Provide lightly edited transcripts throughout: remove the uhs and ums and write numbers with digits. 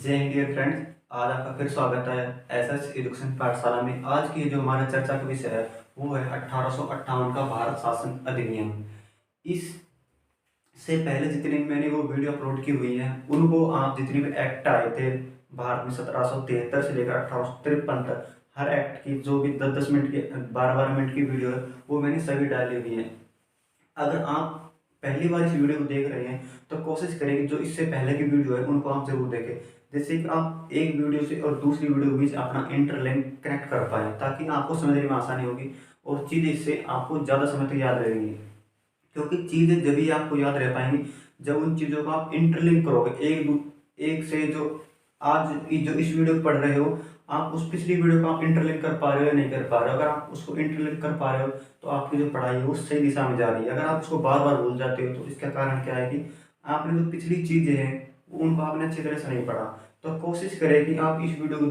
जय Hind dear friends. आज आपका फिर स्वागत है एसएस एजुकेशन पाठशाला में। आज की जो हमारा चर्चा का विषय है वो है 1858 का भारत शासन अधिनियम। इससे पहले जितनी मैंने वो वीडियो अपलोड की हुई है उनको आप जितने भी एक्ट आए थे भारत में 1773 से लेकर 1853 तक, हर एक्ट की जो भी 10-10 मिनट की 12-12 मिनट की वीडियो है वो मैंने सभी डाली हुई है। अगर आप पहली बार इस वीडियो को देख रहे हैं तो कोशिश करें कि जो इससे पहले की वीडियो है उनको आप जरूर देखें, जैसे कि आप एक वीडियो से और दूसरी वीडियो के बीच अपना इंटरलिंक कनेक्ट कर पाए, ताकि आपको समझने में आसानी होगी और चीज़ें इससे आपको ज़्यादा समय तक याद रहेंगी। क्योंकि चीज़ें जब ही आपको याद रह पाएंगी जब उन चीज़ों को आप इंटरलिंक करोगे एक से। जो आज जो इस वीडियो को पढ़ रहे हो आप उस पिछली वीडियो को आप इंटरलिंक कर पा रहे हो या नहीं कर पा रहे हो। अगर आप उसको इंटरलिंक कर पा रहे हो तो आपकी जो पढ़ाई है वो सही दिशा में जा रही है। अगर आप उसको बार बार भूल जाते हो तो इसका कारण क्या है कि आपने जो पिछली चीज़ें हैं उनको आपने अच्छी तरह से नहीं पढ़ा। तो कोशिश करें कि आप इस वीडियो को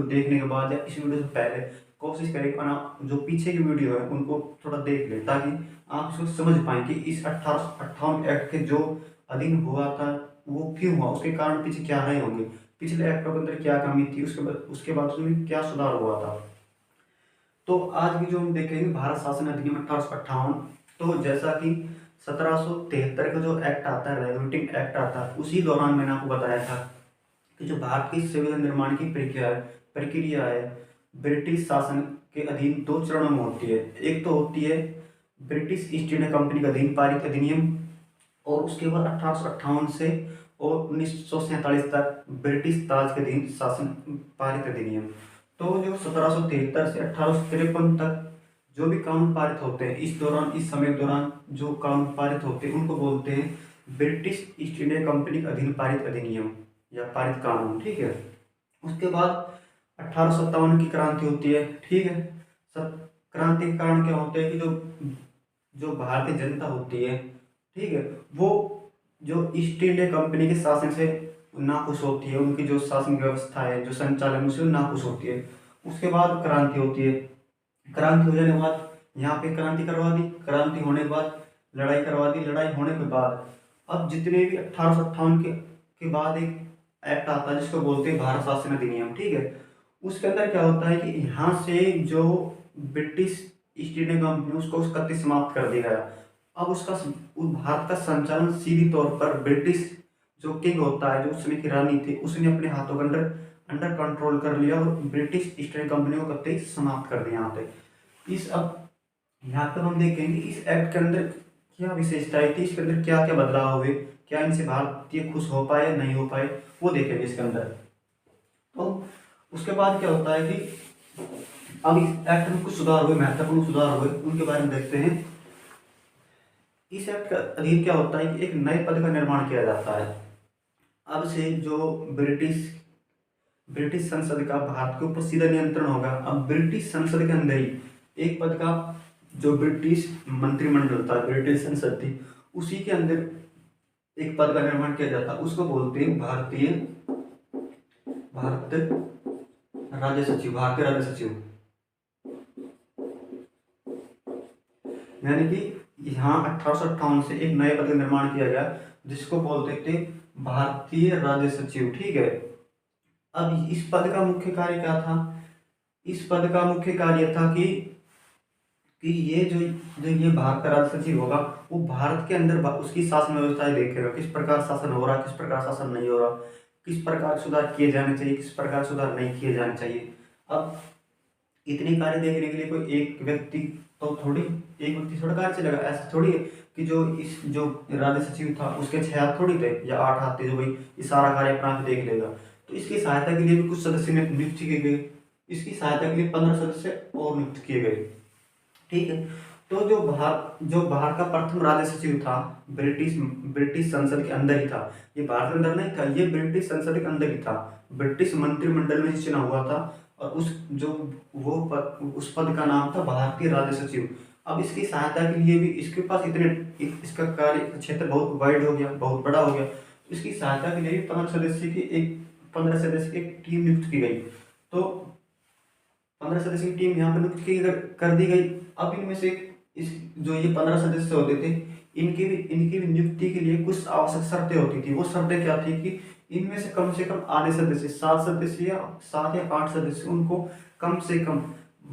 देखने के बाद या इस वीडियो से पहले कोशिश करें कि आप जो पीछे की वीडियो है उनको थोड़ा देख लें, ताकि आप इसको समझ पाएँ कि इस 1858 एक्ट के जो अधीन हुआ था वो क्यों हुआ, उसके कारण पीछे क्या रहे होंगे, पिछले एक्टों के अंदर क्या कमी थी, उसके बाद उसमें क्या सुधार हुआ था। तो आज भी जो हम देखेंगे भारत शासन अधिनियम 1858। तो जैसा कि 1773 का जो एक्ट आता है, रेगुलेटिंग एक्ट आता है, उसी दौरान मैंने आपको बताया था कि जो भारत की संविधान निर्माण की प्रक्रिया है ब्रिटिश शासन के अधीन दो चरणों में होती है। एक तो होती है ब्रिटिश ईस्ट इंडिया कंपनी के अधीन पारित अधिनियम, और उसके बाद 1858 से और 1947 तक ब्रिटिश ताज के अधीन शासन पारित अधिनियम। तो जो 1773 से 1853 तक जो भी कानून पारित होते हैं इस समय के दौरान जो कानून पारित होते हैं उनको बोलते हैं ब्रिटिश ईस्ट इंडिया कंपनी के अधीन पारित अधिनियम या पारित कानून। ठीक है। उसके बाद 1857 की क्रांति होती है। ठीक है। सब क्रांति के कारण क्या होता है कि जो जो भारतीय जनता होती है, ठीक है, वो जो ईस्ट इंडिया कंपनी के शासन से नाखुश होती है, उनकी जो शासन व्यवस्था है जो संचालन उससे नाखुश होती है। उसके बाद क्रांति होती है। क्रांति हो जाने के बाद यहाँ पे क्रांति करवा दी, क्रांति होने के बाद लड़ाई करवा दी, लड़ाई होने के बाद अब जितने भी 1858 के बाद एक एक्ट आता है जिसको बोलते हैं भारत शासन अधिनियम। ठीक है। उसके अंदर क्या होता है कि यहाँ से जो ब्रिटिश ईस्ट इंडिया कंपनी उसको उसका समाप्त कर दिया गया। अब उस भारत का संचालन सीधी तौर पर ब्रिटिश जो किंग होता है, जो उस समय की रानी थी, उसने अपने हाथों के अंदर अंडर कंट्रोल कर लिया और ब्रिटिश ईस्ट इंडिया कंपनी को कतई समाप्त कर दिया। यहाँ पे यहाँ पर हम देखेंगे इस एक्ट के अंदर क्या विशेषताएं थी, इसके अंदर क्या क्या बदलाव हुए, क्या इनसे भारतीय खुश हो पाए नहीं हो पाए, वो देखेंगे इसके अंदर। तो उसके बाद क्या होता है कि अब इस एक्ट में कुछ सुधार हुए, महत्वपूर्ण सुधार हुए, उनके बारे में देखते हैं। इस एक्ट का अधीन क्या होता है कि एक नए पद का निर्माण किया जाता है। अब से जो ब्रिटिश संसद का भारत के ऊपर सीधा नियंत्रण होगा। अब ब्रिटिश संसद के अंदर ही एक पद का जो ब्रिटिश मंत्रिमंडल था, ब्रिटिश संसद थी, उसी के अंदर एक पद का निर्माण किया जाता है। उसको बोलते हैं भारत राज्य सचिव, भारतीय राज्य सचिव। यानी कि यहाँ 1858 से एक नए पद का निर्माण किया गया जिसको बोलते थे भारतीय राज्य सचिव। ठीक है। अब इस पद का मुख्य कार्य क्या था? इस पद का मुख्य कार्य था कि ये जो ये भारत का राज्य सचिव होगा वो भारत के अंदर उसकी शासन व्यवस्थाएं देखेगा, किस प्रकार शासन हो रहा, किस प्रकार शासन नहीं हो रहा, किस प्रकार सुधार किए जाने चाहिए, किस प्रकार सुधार नहीं किए जाने चाहिए। अब इतने कार्य देखने के लिए कोई एक व्यक्ति थोड़ा कार्य चलेगा। ऐसा थोड़ी है कि जो राज्य सचिव था उसके 6 हाथ थोड़ी थे या 8 हाथ थे जो भाई ये सारा कार्य अपना आप देख लेगा। तो इसकी सहायता के लिए भी कुछ सदस्य नियुक्त किए गए। इसकी सहायता के लिए 15 सदस्य और नियुक्त किए गए। ठीक है। तो जो बाहर का प्रथम राज्य सचिव था ब्रिटिश संसद के अंदर ही था। ये भारत के अंदर नहीं था, ये ब्रिटिश संसद के अंदर ही था। ब्रिटिश मंत्रिमंडल में चुना हुआ था और उस पद का नाम था भारतीय राज्य सचिव। अब इसकी सहायता के लिए भी इसके पास इसका कार्य क्षेत्र बहुत वाइड हो गया, बहुत बड़ा हो गया। इसकी सहायता के लिए भी 15 सदस्य की एक टीम नियुक्त की गई। तो 15 सदस्य की टीम यहाँ पर नियुक्त कर दी गई। अब इनमें से इस जो ये 15 सदस्य होते थे इनकी भी नियुक्ति के लिए कुछ आवश्यक शर्तें होती थी। वो शर्तें क्या थी कि इनमें से कम आधे सदस्य, 7 सदस्य या 7 या 8 सदस्य, उनको कम से कम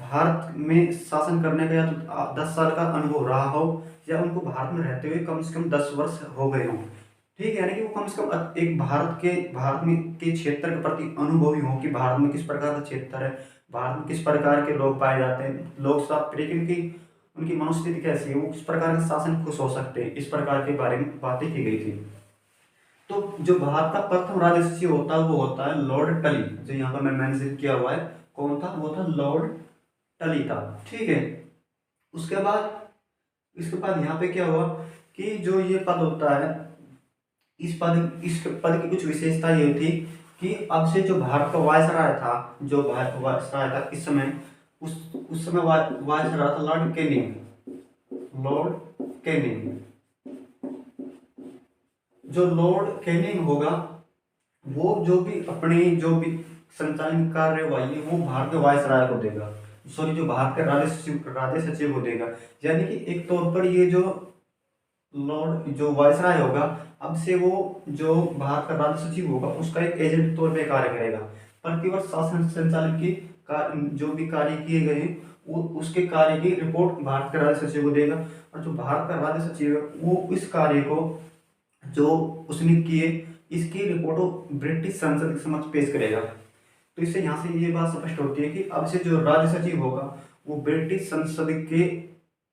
भारत में शासन करने का या तो 10 साल का अनुभव रहा हो, या उनको भारत में रहते हुए कम से कम 10 वर्ष हो गए हों। ठीक है, यानी कि वो कम से कम एक भारत में के क्षेत्र के प्रति अनुभवी हो कि भारत में किस प्रकार का क्षेत्र है, भारत में किस प्रकार के लोग पाए जाते हैं, लोग सब तरीके की उनकी मनोस्थिति कैसी है, वो किस प्रकार के शासन खुश हो सकते हैं, इस प्रकार के बारे में बातें की गई थी। तो जो भारत का प्रथम राज्य सचिव होता है वो होता है लॉर्ड टली, जो यहाँ पर मैं मेंशन किया हुआ है। कौन था? वो था लॉर्ड टली था। ठीक है, उसके बाद यहाँ पे क्या हुआ कि जो ये पद होता है, इस पद की कुछ विशेषता ये थी कि अब से जो भारत का वायसराय था, जो वायसराय था इस समय, उस समय वायसराय था लॉर्ड कैनिंग। जो लॉर्ड कैनिंग होगा, वो जो भी संचालन कार्य वाही वो भारत के वायसराय को देगा, सॉरी जो भारत के राज्य सचिव को देगा। यानी कि एक तौर पर ये जो वायसराय होगा, अब से वो जो भारत का राज्य सचिव होगा उसका एक एजेंट तौर पे कार्य करेगा। प्रतिवर्ष शासन संचालन की जो भी कार्य किए गए वो उसके कार्य की रिपोर्ट भारत के राज्य सचिव को देगा, और जो भारत का राज्य सचिव है वो इस कार्य को जो उसने किए इसकी रिपोर्ट ब्रिटिश संसद के समक्ष पेश करेगा। तो इससे यहाँ से ये बात स्पष्ट होती है कि अब से जो राज्य सचिव होगा वो ब्रिटिश संसद के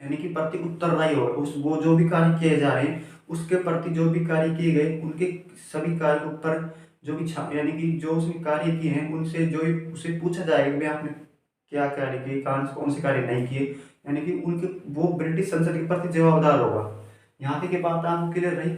यानी कि प्रति उत्तरदायी होगा। वो जो भी कार्य किए जा रहे हैं उसके प्रति जो भी कार्य किए गए उनके सभी कार्य के ऊपर जो भी यानी कि जो उसने कार्य किए हैं उनसे जो उसे पूछा जाएगा कि आपने क्या कार्य किए, कौन से कार्य नहीं किए, यानी कि उनके वो ब्रिटिश संसद के प्रति जवाबदार होगा। यहाँ तक की बात आपको क्लियर रही।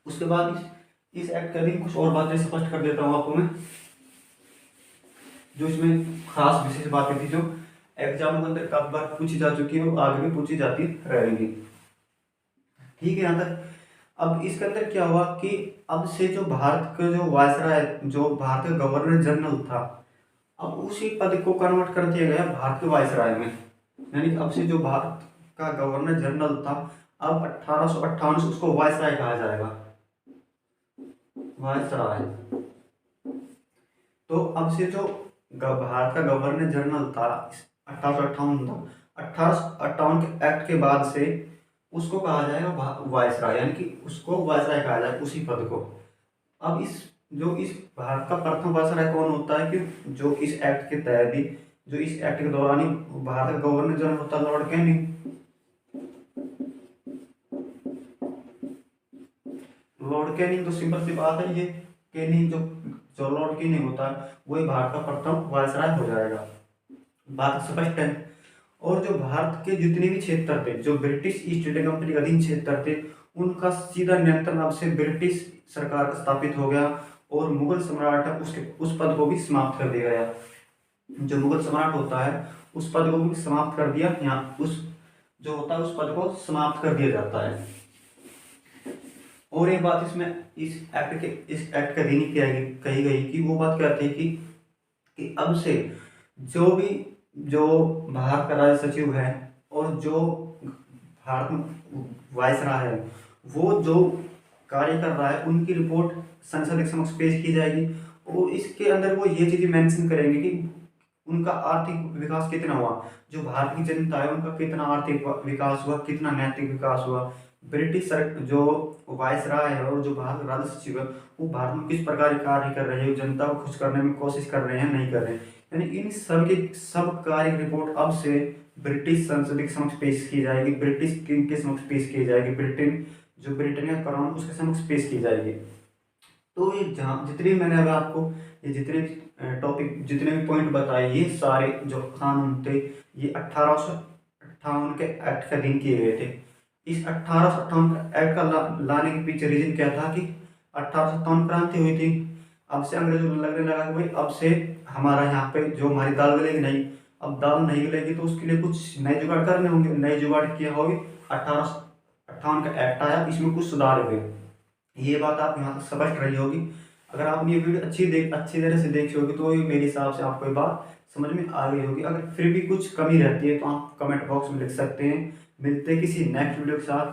उसके बाद इस एक्ट के अधीन कुछ और बातें स्पष्ट कर देता हूँ आपको मैं, जो इसमें खास विशेष बातें थी जो एग्जाम के अंदर काफी बार पूछी जा चुकी है और आगे भी पूछी जाती रहेंगी। ठीक है, यहाँ तक। अब इसके अंदर क्या हुआ कि अब से जो भारत का जो वायसराय, जो भारत का गवर्नर जनरल था, अब उसी पद को कन्वर्ट कर दिया गया भारत के वायसराय में। यानी अब से जो भारत का गवर्नर जनरल था, अब 1858 से उसको वायसराय कहा जाएगा, वायसराय। तो अब से जो भारत का गवर्नर जनरल था 1858 के एक्ट के बाद से उसको कहा जाएगा वायसराय, यानी कि उसको वायसराय कहा जाएगा उसी पद को। अब इस भारत का प्रथम वायसराय कौन होता है कि जो इस एक्ट के तहत ही, जो इस एक्ट के दौरान ही भारत का गवर्नर जनरल होता है लॉर्ड कैनिंग। लॉर्ड कैनिंग तो सिंपल सी बात है, ये कैनिंग जो लॉर्ड कैनिंग होता है वही भारत का प्रथम वायसराय हो जाएगा। बात स्पष्ट है। और जो भारत के जितने भी क्षेत्र थे, जो ब्रिटिश ईस्ट इंडिया कंपनी के अधीन क्षेत्र थे, उनका सीधा नियंत्रण अब से ब्रिटिश सरकार का स्थापित हो गया, और मुगल सम्राट है उस पद को भी समाप्त कर दिया गया। जो मुगल सम्राट होता है उस पद को भी समाप्त कर दिया, यहाँ उस जो होता है उस पद को समाप्त कर दिया जाता है। और एक बात इसमें इस एक्ट के अधीन कही गई कि वो बात क्या थी कि अब से जो भारत का राज्य सचिव है और जो भारत में वायसराय है, वो जो कार्य कर रहा है उनकी रिपोर्ट संसद के समक्ष पेश की जाएगी, और इसके अंदर वो ये चीजें मेंशन करेंगे कि उनका आर्थिक विकास कितना हुआ, जो भारत की जनता है उनका कितना आर्थिक विकास हुआ, कितना नैतिक विकास हुआ, ब्रिटिश जो वायसराय है और जो भारत राज्य सचिव है वो भारत में किस प्रकार कार्य कर रहे हैं, जनता को खुश करने में कोशिश कर रहे हैं नहीं कर रहे हैं। यानी इन सब कार्य की रिपोर्ट अब से ब्रिटिश संसद के समक्ष पेश की जाएगी, ब्रिटिश किंग के समक्ष पेश की जाएगी, ब्रिटेन का क्राउन उसके समक्ष पेश की जाएगी। तो ये जितने मैंने अब आपको ये जितने टॉपिक जितने भी पॉइंट बताए, ये सारे जो कानून थे ये 1858 के एक्ट के अधीन किए गए थे। इस 1858 एक्ट का लाने के पीछे रीजन क्या था कि 1857 क्रांति हुई थी। अब से अंग्रेजों को लगने लगा कि भाई अब से हमारा यहाँ पे जो हमारी दाल गलेगी नहीं, अब दाल नहीं गलेगी तो उसके लिए कुछ नए जुगाड़ करने होंगे। नए जुगाड़ किया होगी, 1858 का एक्ट आया, इसमें कुछ सुधार हुए। ये बात आप यहाँ तक स्पष्ट रही होगी। अगर आपने ये वीडियो अच्छी तरह से देखी होगी तो मेरे हिसाब से आपको ये बात समझ में आ गई होगी। अगर फिर भी कुछ कमी रहती है तो आप कमेंट बॉक्स में लिख सकते हैं। मिलते हैं किसी नेक्स्ट वीडियो के साथ।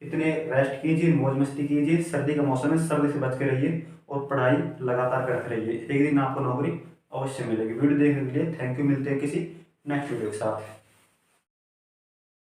इतने रेस्ट कीजिए, मौज मस्ती कीजिए, सर्दी का मौसम है, सर्दी से बच के रहिए और पढ़ाई लगातार करते रहिए। एक दिन आपको नौकरी अवश्य मिलेगी। वीडियो देखने के लिए थैंक यू। मिलते हैं किसी नेक्स्ट वीडियो के साथ।